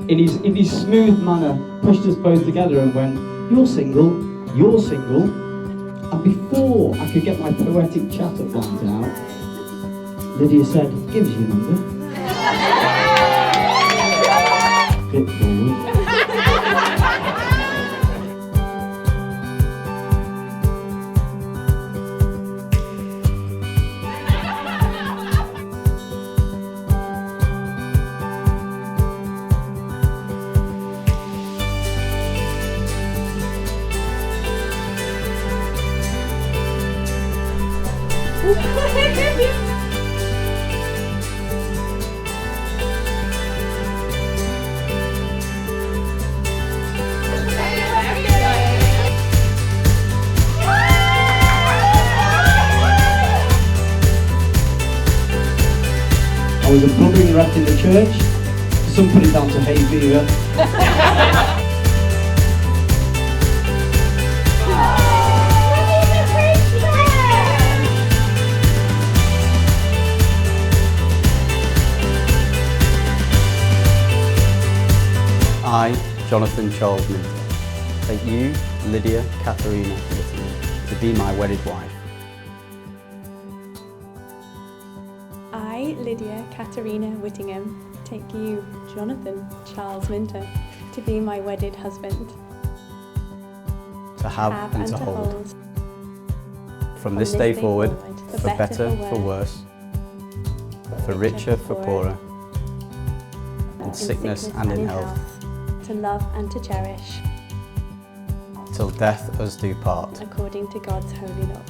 in his smooth manner, pushed us both together and went, "You're single, you're single." And before I could get my poetic chatter planned out, Lydia said, "Give us your number." Bit forward. I was a bubbling rat in the church. Some put it down to hay fever. I, Johnathan Charles Minter, take you, Lydia Katharina Whittingham, to be my wedded wife. I, Lydia Katharina Whittingham, take you, Johnathan Charles Minter, to be my wedded husband. To have and to hold. From this day forward, for better, for worse, for richer, for poorer, in sickness and in health, to love and to cherish, till death us do part, according to God's holy law.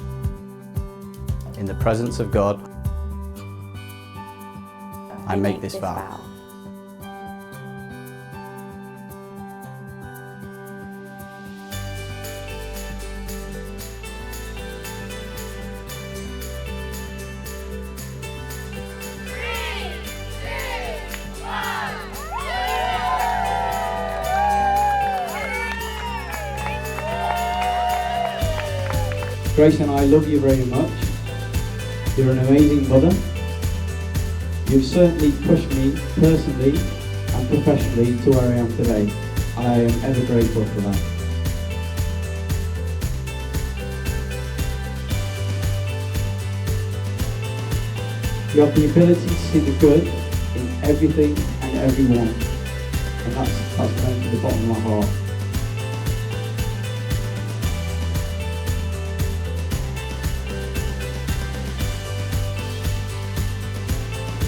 In the presence of God, I make this vow. Grace and I love you very much. You're an amazing mother. You've certainly pushed me personally and professionally to where I am today, and I am ever grateful for that. You have the ability to see the good in everything and everyone, and that's coming to the bottom of my heart.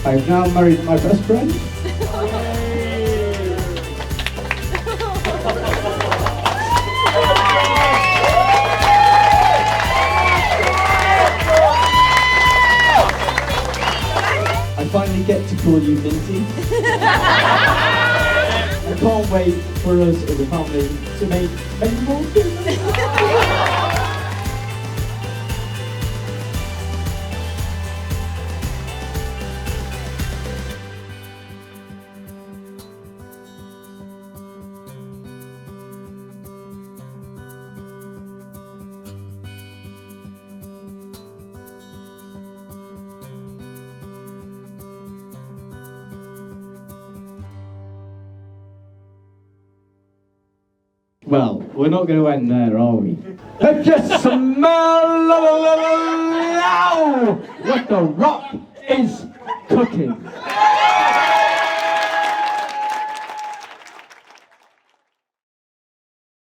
I've now married my best friend. I finally get to call you Minty. I can't wait for us as a family to make many more children. Well, we're not going to end there, are we? Let's just smell what the rock is cooking.